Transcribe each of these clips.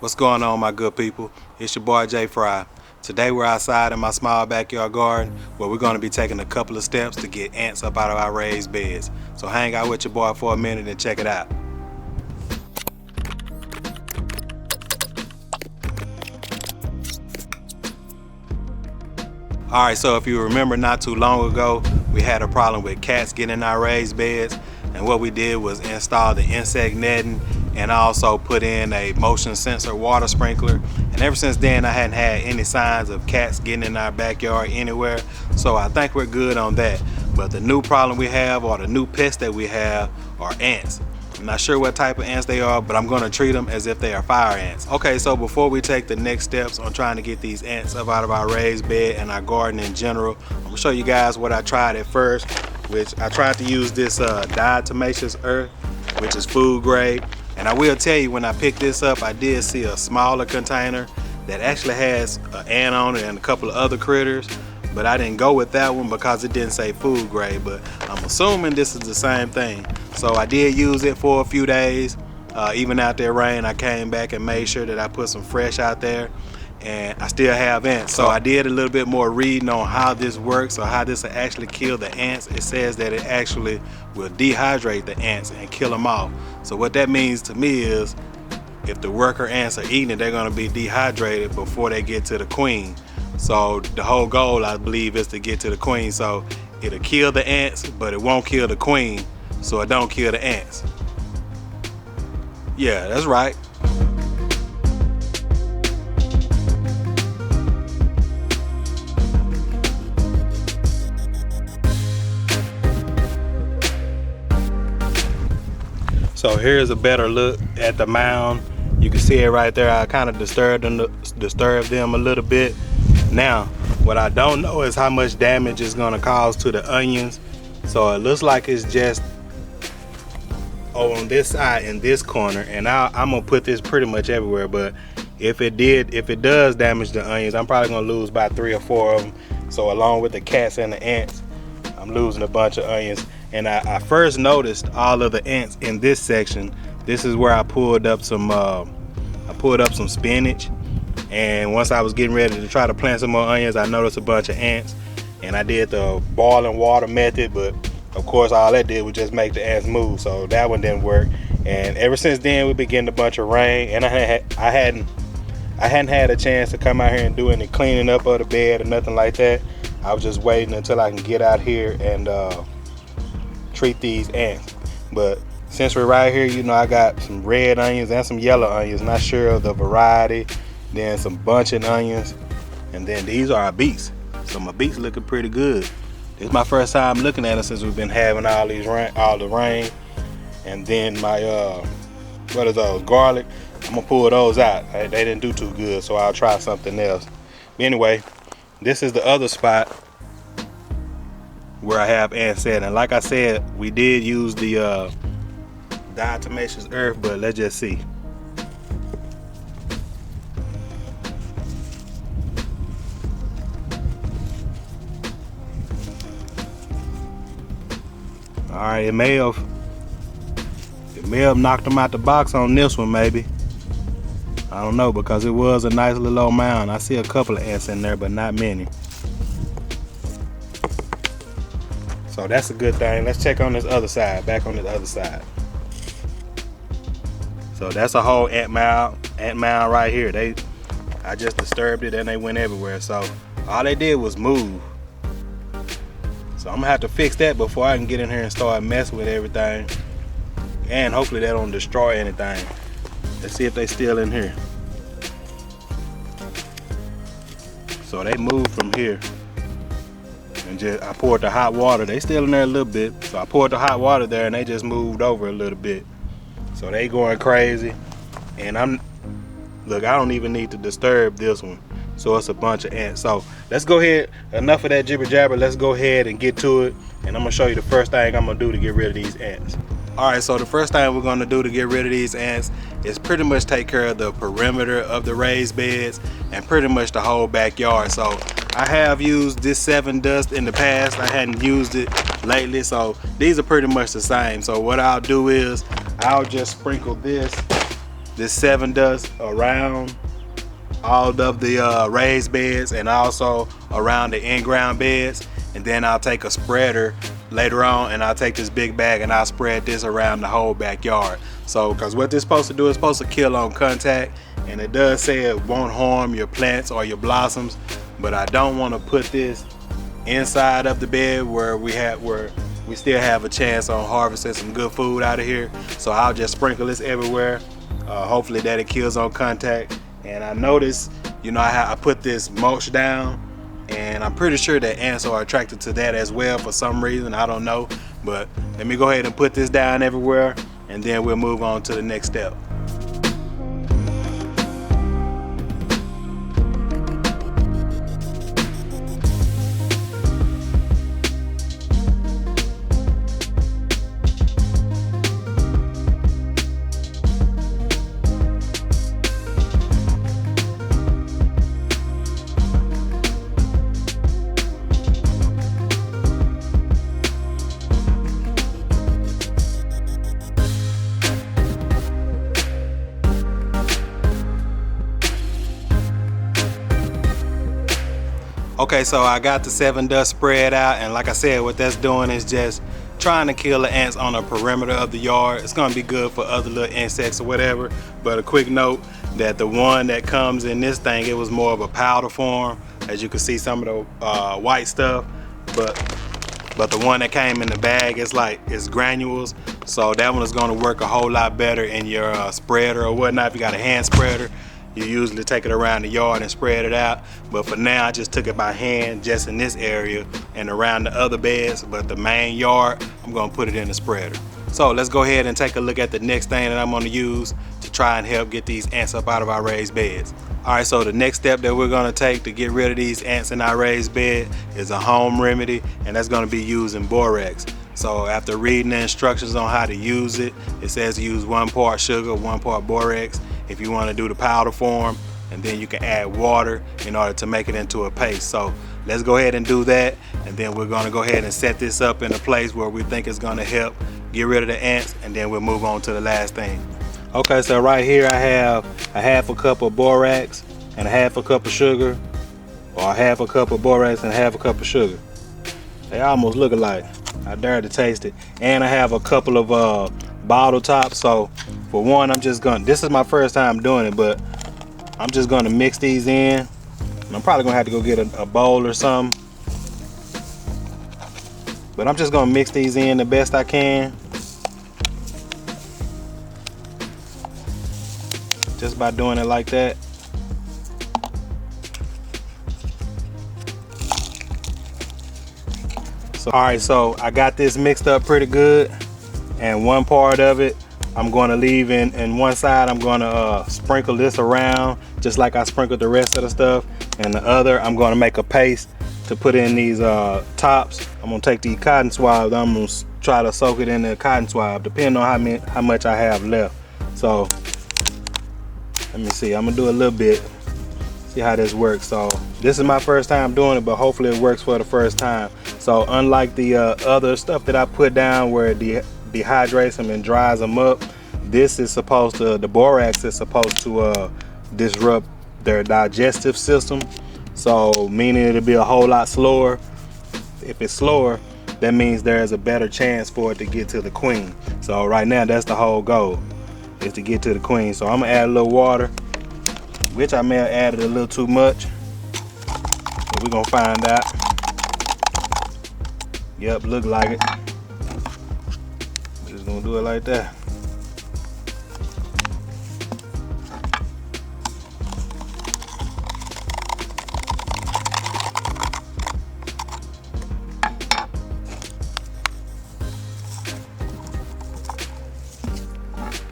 What's going on, my good people? It's your boy Jay Fry. Today we're outside in my small backyard garden where we're going to be taking a couple of steps to get ants up out of our raised beds. So hang out with your boy for a minute and check it out. Alright, so if you remember not too long ago, we had a problem with cats getting in our raised beds, and what we did was install the insect netting and also put in a motion sensor water sprinkler. And ever since then I hadn't had any signs of cats getting in our backyard anywhere, so I think we're good on that. But the new problem we have, or the new pest that we have, are ants. I'm not sure what type of ants they are, but I'm going to treat them as if they are fire ants. Okay, so before we take the next steps on trying to get these ants up out of our raised bed and our garden in general, I'm going to show you guys what I tried at first, which I tried to use this diatomaceous earth, which is food grade. And I will tell you, when I picked this up, I did see a smaller container that actually has an ant on it and a couple of other critters, but I didn't go with that one because it didn't say food grade, but I'm assuming this is the same thing. So I did use it for a few days. Even out there rain, I came back and made sure that I put some fresh out there, and I still have ants. So I did a little bit more reading on how this works, or how this will actually kill the ants. It says that it actually will dehydrate the ants and kill them off. So what that means to me is, if the worker ants are eating it, they're gonna be dehydrated before they get to the queen. So the whole goal, I believe, is to get to the queen. So it'll kill the ants, but it won't kill the queen, so it don't kill the ants. Yeah, that's right. So here's a better look at the mound. You can see it right there. I kind of disturbed them a little bit. Now, what I don't know is how much damage it's gonna cause to the onions. So it looks like it's just on this side in this corner, and I'm gonna put this pretty much everywhere. But if it does damage the onions, I'm probably gonna lose about 3 or 4 of them. So along with the cats and the ants, I'm losing a bunch of onions. And I first noticed all of the ants in this section. This is where I pulled up some spinach, and once I was getting ready to try to plant some more onions, I noticed a bunch of ants, and I did the boiling water method, but of course all that did was just make the ants move, so that one didn't work. And ever since then we've been getting a bunch of rain, and I hadn't had a chance to come out here and do any cleaning up of the bed or nothing like that. I was just waiting until I can get out here and treat these ants. But since we're right here, you know, I got some red onions and some yellow onions, not sure of the variety, then some bunching onions, and then these are a beets. So my beets looking pretty good. This is my first time looking at them since we've been having all the rain. And then my what are those, garlic, I'm gonna pull those out. They didn't do too good, so I'll try something else. But anyway, this is the other spot where I have ants set, and like I said, we did use the diatomaceous earth, but let's just see. All right, it may have knocked them out the box on this one, maybe. I don't know, because it was a nice little old mound. I see a couple of ants in there, but not many. So that's a good thing. Let's check on this other side, back on this other side. So that's a whole ant mound right here. I just disturbed it and they went everywhere. So all they did was move. So I'm gonna have to fix that before I can get in here and start messing with everything. And hopefully they don't destroy anything. Let's see if they still in here. So they moved from here. And I poured the hot water. They still in there a little bit. So I poured the hot water there and they just moved over a little bit. So they going crazy. And look, I don't even need to disturb this one. So it's a bunch of ants. So let's go ahead, enough of that jibber jabber. Let's go ahead and get to it. And I'm gonna show you the first thing I'm gonna do to get rid of these ants. All right, so the first thing we're gonna do to get rid of these ants is pretty much take care of the perimeter of the raised beds and pretty much the whole backyard. So I have used this 7 Dust in the past. I hadn't used it lately, so these are pretty much the same. So what I'll do is I'll just sprinkle this this 7 dust around all of the raised beds and also around the in-ground beds, and then I'll take a spreader later on and I'll take this big bag and I'll spread this around the whole backyard. So because what this is supposed to do is supposed to kill on contact, and it does say it won't harm your plants or your blossoms, but I don't want to put this inside of the bed where we still have a chance on harvesting some good food out of here. So I'll just sprinkle this everywhere, hopefully that it kills on contact. And I noticed, you know, I put this mulch down, and I'm pretty sure that ants are attracted to that as well for some reason, I don't know. But let me go ahead and put this down everywhere, and then we'll move on to the next step. Okay, so I got the 7 dust spread out, and like I said, what that's doing is just trying to kill the ants on the perimeter of the yard. It's gonna be good for other little insects or whatever, but a quick note that the one that comes in this thing, it was more of a powder form. As you can see, some of the white stuff, but the one that came in the bag, it's granules. So that one is gonna work a whole lot better in your spreader or whatnot. If you got a hand spreader, you usually take it around the yard and spread it out. But for now, I just took it by hand just in this area and around the other beds. But the main yard, I'm gonna put it in the spreader. So let's go ahead and take a look at the next thing that I'm gonna use to try and help get these ants up out of our raised beds. All right, so the next step that we're gonna take to get rid of these ants in our raised bed is a home remedy, and that's gonna be using borax. So after reading the instructions on how to use it, it says to use 1 part sugar, 1 part borax if you want to do the powder form, and then you can add water in order to make it into a paste. So let's go ahead and do that, and then we're going to go ahead and set this up in a place where we think it's going to help get rid of the ants, and then we'll move on to the last thing. Okay, so right here I have a 1/2 cup of borax and a 1/2 cup of sugar, or a 1/2 cup of borax and a 1/2 cup of sugar. They almost look alike. I dare to taste it. And I have a couple of bottle tops. So for one, this is my first time doing it, but I'm just gonna mix these in. And I'm probably gonna have to go get a bowl or something. But I'm just gonna mix these in the best I can. Just by doing it like that. All right, so I got this mixed up pretty good, and 1 part of it I'm going to leave in one side. I'm going to sprinkle this around just like I sprinkled the rest of the stuff, and the other I'm going to make a paste to put in these tops. I'm going to take these cotton swabs. I'm going to try to soak it in the cotton swab depending on how much I have left. So let me see, I'm going to do a little bit, see how this works. So this is my first time doing it, but hopefully it works for the first time. So unlike the other stuff that I put down where it dehydrates them and dries them up, the borax is supposed to disrupt their digestive system. So meaning it'll be a whole lot slower. If it's slower, that means there's a better chance for it to get to the queen. So right now, that's the whole goal, is to get to the queen. So I'm gonna add a little water, which I may have added a little too much, but we're gonna find out. Yep, look like it. We're just gonna do it like that.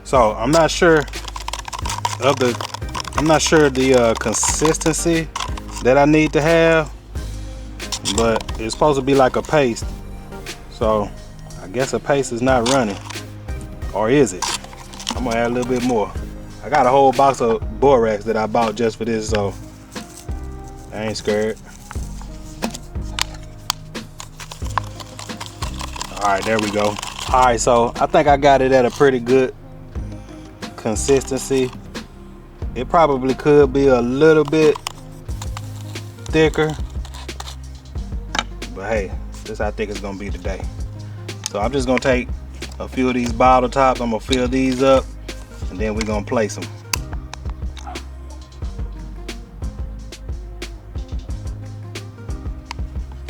So I'm not sure the consistency that I need to have, but it's supposed to be like a paste. So I guess a paste is not running, or is it? I'm gonna add a little bit more. I got a whole box of borax that I bought just for this, so I ain't scared. All right, there we go. All right, so I think I got it at a pretty good consistency. It probably could be a little bit thicker, but hey, this is how thick it's gonna be today. So I'm just gonna take a few of these bottle tops, I'm gonna fill these up, and then we're gonna place them.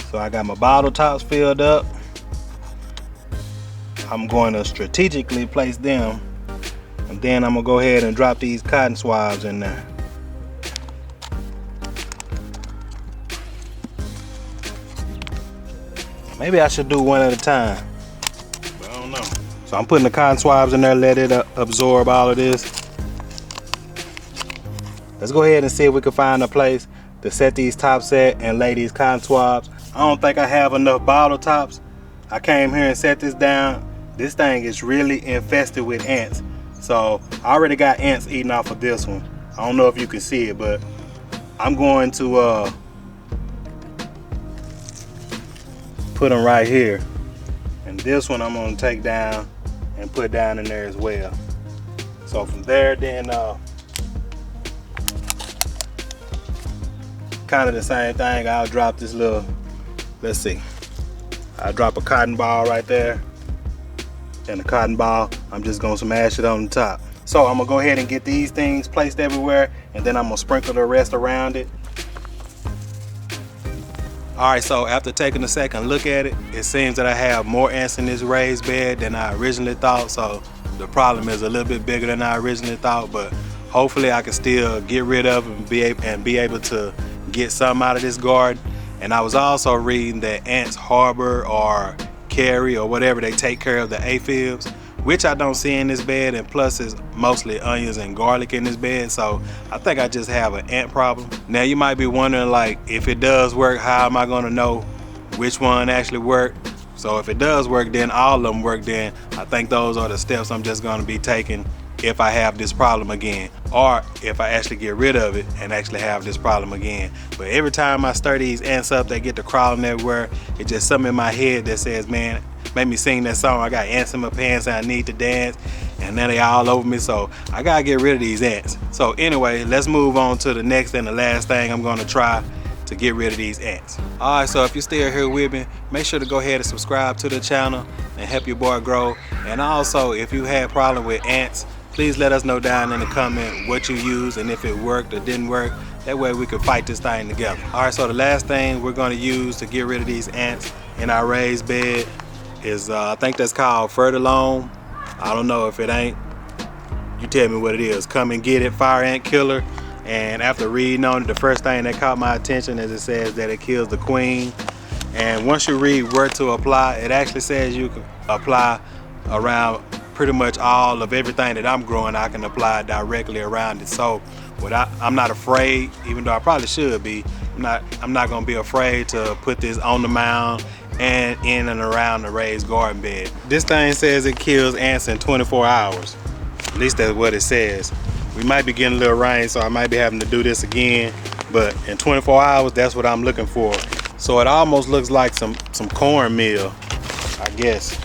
So I got my bottle tops filled up. I'm going to strategically place them, and then I'm gonna go ahead and drop these cotton swabs in there. Maybe I should do one at a time, but I don't know. So I'm putting the cotton swabs in there, let it absorb all of this. Let's go ahead and see if we can find a place to set these tops at and lay these cotton swabs. I don't think I have enough bottle tops. I came here and set this down. This thing is really infested with ants. So I already got ants eating off of this one. I don't know if you can see it, but I'm going to put them right here. And this one I'm gonna take down and put down in there as well. So from there, then kind of the same thing. I'll drop this little, let's see, I'll drop a cotton ball right there, and the cotton ball, I'm just gonna smash it on the top. So I'm gonna go ahead and get these things placed everywhere, and then I'm gonna sprinkle the rest around it. All right, so after taking a second look at it, it seems that I have more ants in this raised bed than I originally thought. So the problem is a little bit bigger than I originally thought, but hopefully I can still get rid of them and be able to get some out of this garden. And I was also reading that ants harbor or carry or whatever, they take care of the aphids, which I don't see in this bed, and plus it's mostly onions and garlic in this bed. So I think I just have an ant problem. Now you might be wondering, like, if it does work, how am I gonna know which one actually worked? So if it does work, then all of them work, then I think those are the steps I'm just gonna be taking if I have this problem again, or if I actually get rid of it and actually have this problem again. But every time I stir these ants up, they get to crawling everywhere. It's just something in my head that says, man, make me sing that song, I got ants in my pants and I need to dance, and then they all over me. So I gotta get rid of these ants. So anyway, let's move on to the next and the last thing I'm gonna try to get rid of these ants. All right, so if you're still here with me, make sure to go ahead and subscribe to the channel and help your boy grow. And also, if you had problem with ants, please let us know down in the comment what you used and if it worked or didn't work. That way we can fight this thing together. All right, so the last thing we're gonna use to get rid of these ants in our raised bed is, I think that's called fertilone. I don't know if it ain't. You tell me what it is. Come and get it, fire ant killer. And after reading on it, the first thing that caught my attention is it says that it kills the queen. And once you read where to apply, it actually says you can apply around pretty much all of everything that I'm growing. I can apply directly around it. So I'm not afraid, even though I probably should be. I'm not gonna be afraid to put this on the mound and in and around the raised garden bed. This thing says it kills ants in 24 hours. At least that's what it says. We might be getting a little rain, so I might be having to do this again, but in 24 hours, that's what I'm looking for. So it almost looks like some cornmeal, I guess.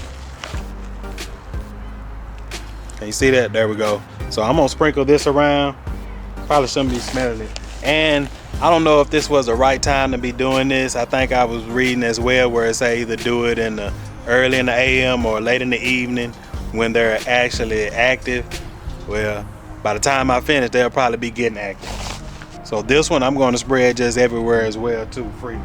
Can you see that? There we go. So I'm gonna sprinkle this around. Probably shouldn't be smelling it. And I don't know if this was the right time to be doing this. I think I was reading as well where it say either do it in the early in the AM or late in the evening when they're actually active. Well, by the time I finish, they'll probably be getting active. So this one I'm going to spread just everywhere as well too, freely.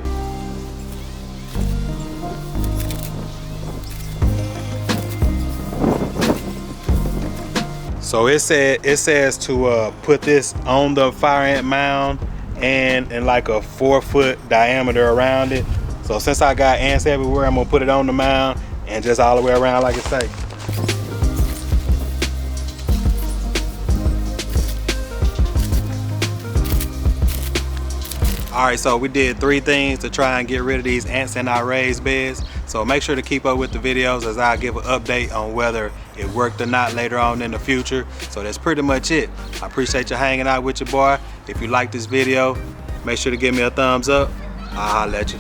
So it says to put this on the fire ant mound and in like a 4-foot diameter around it. So since I got ants everywhere, I'm gonna put it on the mound and just all the way around like it say. All right, so we did 3 things to try and get rid of these ants in our raised beds. So make sure to keep up with the videos as I give an update on whether it worked or not later on in the future. So that's pretty much it. I appreciate you hanging out with your boy. If you like this video, make sure to give me a thumbs up. I'll holler at you.